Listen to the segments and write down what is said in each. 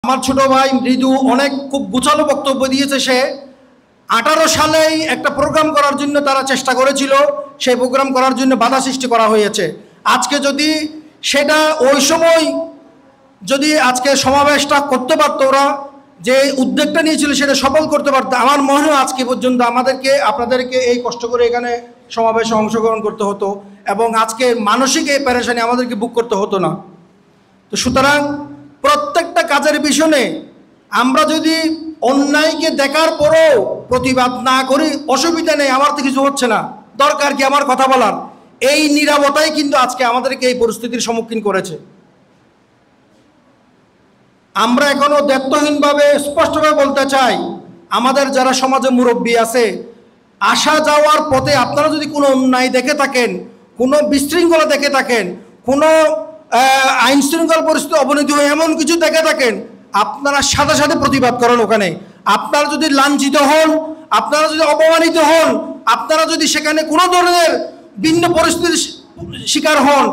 আমার ছোট ভাই মৃদু অনেক খুব গুছালো বক্তব্য দিয়েছে। সে 18 সালেই একটা প্রোগ্রাম করার জন্য তারা চেষ্টা করেছিল, সেই প্রোগ্রাম করার জন্য বাধা সৃষ্টি করা হয়েছে। আজকে যদি সেটা ওই সময় যদি আজকে সমাবেশটা করতে পারত, ওরা যে উদ্যোগটা নিয়েছিল সেটা সফল করতে পারত, আমার মনে হয় আজকে পর্যন্ত আপনাদেরকে এই কষ্ট করে এখানে সমাবেশে অংশগ্রহণ করতে হতো এবং আজকে মানসিক এই পেরেশানি আমাদেরকে বুক করতে হতো না। তো সুতরাং প্রত্যেকটা কাজের পিছনে আমরা যদি অন্যায়কে দেখার পরেও প্রতিবাদ না করি, অসুবিধা নেই, আমার তো কিছু হচ্ছে না, দরকার কি আমার কথা বলার, এই নীরবতাই কিন্তু আজকে আমাদেরকে এই পরিস্থিতির সম্মুখীন করেছে। আমরা এখনো দায়িত্বহীনভাবে স্পষ্টভাবে বলতে চাই, আমাদের যারা সমাজে মুরব্বী আছে, আসা যাওয়ার পথে আপনারা যদি কোনো অন্যায় দেখে থাকেন, কোনো বিশৃঙ্খলা দেখে থাকেন, কোনো আইন শৃঙ্খলা পরিস্থিতি অবনতি হয়ে এমন কিছু দেখে থাকেন, আপনারা সাথে সাথে প্রতিবাদ করেন। ওখানে আপনারা যদি লাঞ্ছিত হন, আপনারা যদি অপমানিত হন, আপনারা যদি সেখানে কোনো ধরনের ভিন্ন পরিস্থিতির শিকার হন,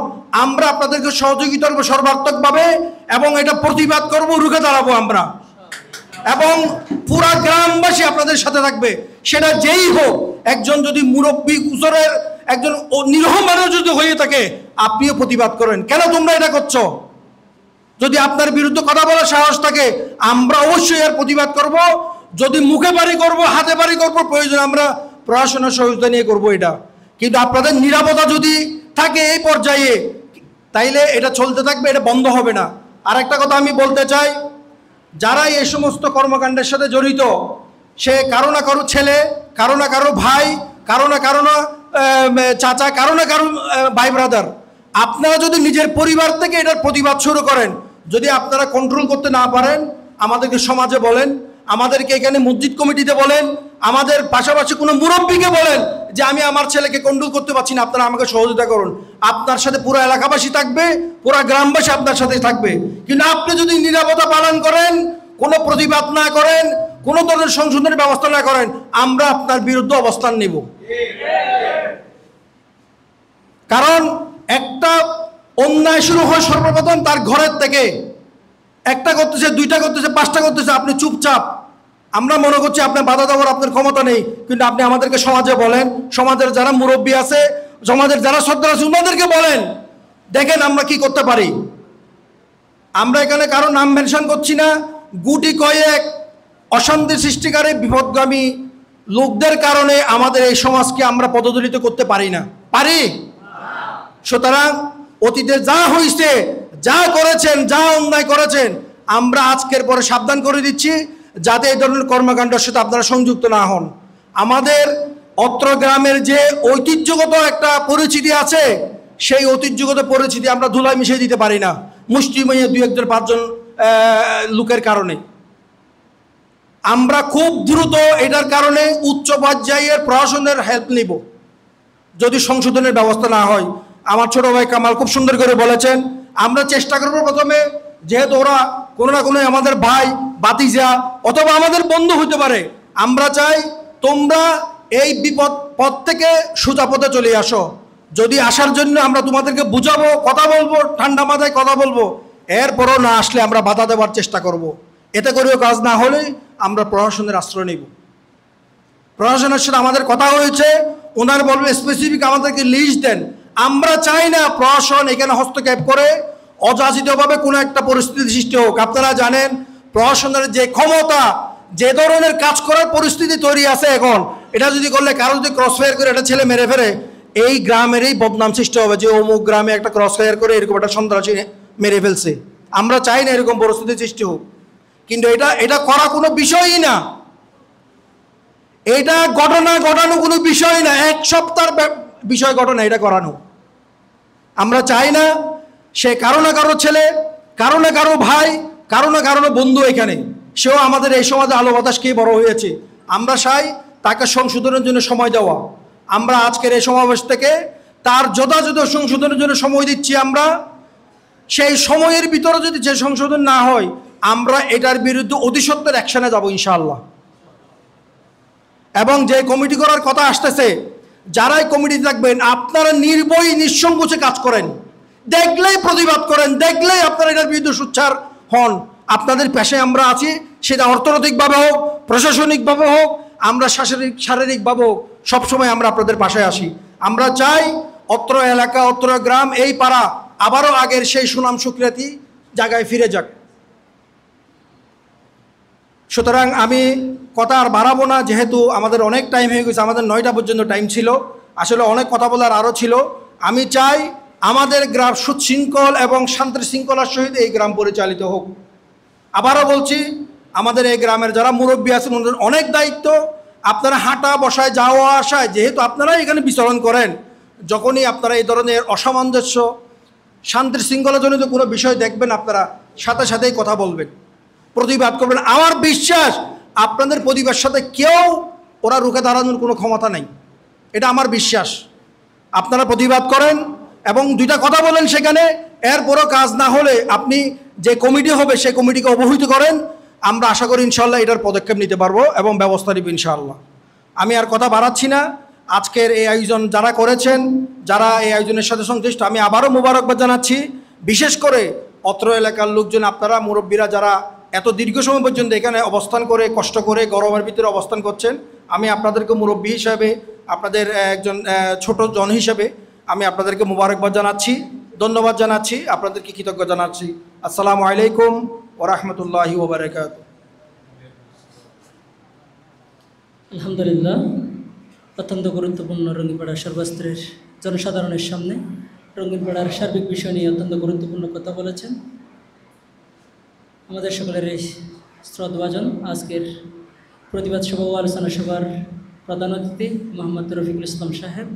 আমরা আপনাদেরকে সহযোগিতা করবো সর্বাত্মকভাবে এবং এটা প্রতিবাদ করবো, রুখে দাঁড়াবো আমরা, এবং পুরা গ্রামবাসী আপনাদের সাথে থাকবে। সেটা যেই হোক, একজন যদি মুরব্বী উজরের একজন নিরহ মানুষ যদি হয়ে থাকে, আপনিও প্রতিবাদ করেন, কেন তোমরা এটা করছো? যদি আপনার বিরুদ্ধে কথা বলার সাহস থাকে, আমরা অবশ্যই এর প্রতিবাদ করব। যদি মুখে বাড়ি করব, হাতে বাড়ি করব, প্রয়োজন আমরা প্রশাসনের সহযোগিতা নিয়ে করব এটা। কিন্তু আপনাদের নিরাপত্তা যদি থাকে এই পর্যায়ে, তাইলে এটা চলতে থাকবে, এটা বন্ধ হবে না। আর একটা কথা আমি বলতে চাই, যারা এই সমস্ত কর্মকাণ্ডের সাথে জড়িত, সে কারো না কারো ছেলে, কারো না কারো ভাই, কারো না চাচা, কারো না কারো ভাই ব্রাদার, আপনারা যদি নিজের পরিবার থেকে এটার প্রতিবাদ শুরু করেন, যদি আপনারা কন্ট্রোল করতে না পারেন, আমাদেরকে সমাজে বলেন, আমাদেরকে এখানে মসজিদ কমিটিতে বলেন, আমাদের পাশাপাশি কোনো মুরব্বীকে বলেন যে আমি আমার ছেলেকে কন্ট্রোল করতে পারছি না, আপনারা আমাকে সহযোগিতা করুন। আপনার সাথে পুরো এলাকাবাসী থাকবে, পুরো গ্রামবাসী আপনার সাথে থাকবে। কিন্তু আপনি যদি নিরাপত্তা পালন করেন, কোনো প্রতিবাদ না করেন, কোনো ধরনের সংশোধনের ব্যবস্থা না করেন, আমরা আপনার বিরুদ্ধে অবস্থান নেব। কারণ একটা অন্যায় শুরু হয় সর্বপ্রথম তার ঘরের থেকে। একটা করতেছে, দুইটা করতেছে, পাঁচটা করতেছে, আপনি চুপচাপ, আমরা মনে করছি আপনার বাধা দেওয়ার আপনার ক্ষমতা নেই। কিন্তু আপনি আমাদেরকে সমাজে বলেন, সমাজের যারা মুরব্বী আছে, সমাজের যারা শ্রদ্ধা আছে, ওনাদেরকে বলেন, দেখেন আমরা কি করতে পারি। আমরা এখানে কারো নাম মেনশন করছি না, গুটি কয়েক অশান্তি সৃষ্টিকারী বিপদগামী লোকদের কারণে আমাদের এই সমাজকে আমরা পদদলিত করতে পারি না, পারি? সুতরাং অতীতে যা হয়েছে, যা করেছেন, যা অন্যায় করেছেন, আমরা আজকের পরে সাবধান করে দিচ্ছি যাতে এই ধরনের কর্মকাণ্ডের সাথে আপনারা সংযুক্ত না হন। আমাদের অত্র গ্রামের যে ঐতিহ্যগত একটা পরিচিতি আছে, সেই ঐতিহ্যগত পরিচিতি আমরা ধুলায় মিশিয়ে দিতে পারি না মুষ্টিমেয় 2-1 5 লোকের কারণে। আমরা খুব দ্রুত এটার কারণে উচ্চ পর্যায়ের প্রশাসনের হেল্প নিব যদি সংশোধনের ব্যবস্থা না হয়। আমার ছোট ভাই কামাল খুব সুন্দর করে বলেছেন, আমরা চেষ্টা করব প্রথমে, যেহেতু ওরা কোনো না কোনো আমাদের ভাই, বাতিজা অথবা আমাদের বন্ধু হতে পারে, আমরা চাই তোমরা এই বিপদ পথ থেকে সোজা পথে চলে আসো। যদি আসার জন্য আমরা তোমাদেরকে বুঝাবো, কথা বলবো, ঠান্ডা মাথায় কথা বলবো, এরপরও না আসলে আমরা বাধা দেওয়ার চেষ্টা করব। এতে করেও কাজ না হলে আমরা প্রশাসনের আশ্রয় নেব। প্রশাসনের সাথে আমাদের কথা হয়েছে, ওনার বলবে স্পেসিফিক আমাদেরকে লিস্ট দেন। আমরা চাই না প্রশাসন এখানে হস্তক্ষেপ করে অযাচিতভাবে কোনো একটা পরিস্থিতি সৃষ্টি হোক। আপনারা জানেন প্রশাসনের যে ক্ষমতা, যে ধরনের কাজ করার পরিস্থিতি তৈরি আছে এখন, এটা যদি করলে কারো যদি ক্রসফায়ার করে এটা ছেলে মেরে ফেলে, এই গ্রামেরই বদনাম সৃষ্টি হবে যে অমুক গ্রামে একটা ক্রসফায়ার করে এরকম একটা সন্ত্রাসী মেরে ফেলছে। আমরা চাই না এরকম পরিস্থিতি সৃষ্টি হোক, কিন্তু এটা করা কোনো বিষয়ই না, এটা ঘটনা ঘটানো কোনো বিষয় না, 1 সপ্তাহের বিষয় ঘটনা এটা করানো। আমরা চাই না সে কারো না কারো ছেলে, কারো না কারো ভাই, কারো না কারো বন্ধু, এখানে সেও আমাদের এই সমাজে আলো বাতাস খেয়ে বড় হয়েছে। আমরা চাই তাকে সংশোধনের জন্য সময় দেওয়া। আমরা আজকের এই সমাবেশ থেকে তার যথাযথ সংশোধনের জন্য সময় দিচ্ছি। আমরা সেই সময়ের ভিতরে যদি যে সংশোধন না হয়, আমরা এটার বিরুদ্ধে অতিসত্বর অ্যাকশনে যাব ইনশাআল্লাহ। এবং যে কমিটি করার কথা আসতেছে, যারাই কমিটি থাকবেন, আপনারা নির্ভয় নিঃসংকোচে কাজ করেন, দেখলেই প্রতিবাদ করেন, দেখলেই আপনারা এটার বিরুদ্ধে সোচ্চার হন। আপনাদের পেশায় আমরা আছি, সেটা অর্থনৈতিকভাবে হোক, প্রশাসনিকভাবে হোক, আমরা শারীরিকভাবে হোক, সবসময় আমরা আপনাদের পাশে আসি। আমরা চাই অত্র এলাকা, অত্র গ্রাম, এই পাড়া আবারও আগের সেই সুনাম সুখ্যাতি জায়গায় ফিরে যাক। সুতরাং আমি কথা আর বাড়াবো না, যেহেতু আমাদের অনেক টাইম হয়ে গেছে, আমাদের 9টা পর্যন্ত টাইম ছিল, আসলে অনেক কথা বলার আরও ছিল। আমি চাই আমাদের গ্রাম সুশৃঙ্খল এবং শান্তি শৃঙ্খলার সহিত এই গ্রাম পরিচালিত হোক। আবারও বলছি, আমাদের এই গ্রামের যারা মুরব্বী আছেন ওদের অনেক দায়িত্ব। আপনারা হাঁটা বসায়, যাওয়া আসায়, যেহেতু আপনারাই এখানে বিচরণ করেন, যখনই আপনারা এই ধরনের অসামঞ্জস্য, শান্তি শৃঙ্খলাজনিত কোনো বিষয় দেখবেন, আপনারা সাথে সাথেই কথা বলবেন, প্রতিবাদ করবেন। আমার বিশ্বাস আপনাদের প্রতিবাদের সাথে কেউ ওরা রুখে দাঁড়ানোর কোনো ক্ষমতা নেই, এটা আমার বিশ্বাস। আপনারা প্রতিবাদ করেন এবং দুইটা কথা বলেন সেখানে, এরপরও কাজ না হলে আপনি যে কমিটি হবে সেই কমিটিকে অবহিত করেন। আমরা আশা করি ইনশাল্লাহ এটার পদক্ষেপ নিতে পারবো এবং ব্যবস্থা নিব ইনশাআল্লাহ। আমি আর কথা বাড়াচ্ছি না। আজকের এই আয়োজন যারা করেছেন, যারা এই আয়োজনের সাথে সংশ্লিষ্ট, আমি আবারও মোবারকবাদ জানাচ্ছি। বিশেষ করে অত্র এলাকার লোকজন, আপনারা মুরব্বীরা যারা এত দীর্ঘ সময় পর্যন্ত এখানে অবস্থান করে, কষ্ট করে গরমের ভিতরে অবস্থান করছেন, আমি আপনাদেরকে মুরব্বী হিসাবে, আপনাদের একজন ছোট জন হিসাবে আমি আপনাদেরকে মোবারকবাদ জানাচ্ছি, ধন্যবাদ জানাচ্ছি, আপনাদেরকে কৃতজ্ঞ জানাচ্ছি। আসসালামু আলাইকুম ওয়া রাহমাতুল্লাহি ওয়া বারাকাতুহু। আলহামদুলিল্লাহ, অত্যন্ত গুরুত্বপূর্ণ রঙিনপাড়ার সর্বস্তরের জনসাধারণের সামনে রঙিনপাড়ার সার্বিক বিষয় নিয়ে অত্যন্ত গুরুত্বপূর্ণ কথা বলেছেন আমাদের সকলের এই শ্রদ্ধাভাজন। আজকের প্রতিবাদ সভা ও আলোচনা সভার প্রধান অতিথি মোহাম্মদ রফিকুল ইসলাম সাহেব,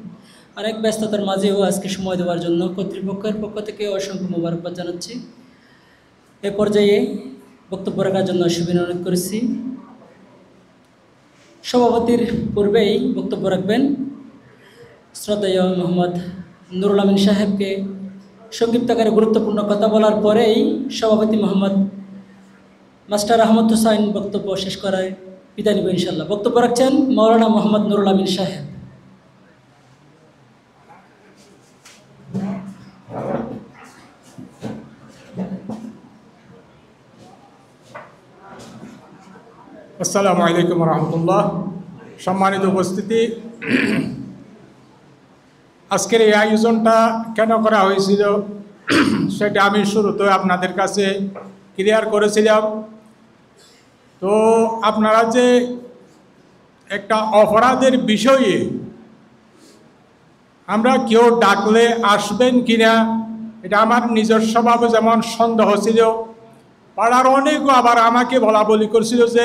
অনেক ব্যস্ততার মাঝেও আজকে সময় দেওয়ার জন্য কর্তৃপক্ষের পক্ষ থেকে অসংখ্য মোবারকবাদ জানাচ্ছি। এ পর্যায়ে বক্তব্য রাখার জন্য সুবিধা অনুরোধ করেছি। সভাপতির পূর্বেই বক্তব্য রাখবেন শ্রদ্ধেয় মোহাম্মদ নুরুল আমিন সাহেবকে সংক্ষিপ্ত আকারে গুরুত্বপূর্ণ কথা বলার পরেই সভাপতি মোহাম্মদ মাস্টার আহমদ হুসাইন বক্তব্য শেষ করায় বিদায় নিব ইনশাল্লাহ। বক্তব্য রাখছেন মৌলানা মোহাম্মদ নুরুল আমিন সাহেব। আসসালামু আলাইকুম রহমতুল্লাহ। সম্মানিত উপস্থিতি, আজকের এই আয়োজনটা কেন করা হয়েছিল সেটা আমি শুরুতে আপনাদের কাছে ক্লিয়ার করেছিলাম। তো আপনারা যে একটা অপরাধের বিষয়ে আমরা কেউ ডাকলে আসবেন কিনা, এটা আমার নিজস্বভাবে যেমন সন্দেহ ছিল, পাড়ার অনেকেও আবার আমাকে বলা বলি করছিল যে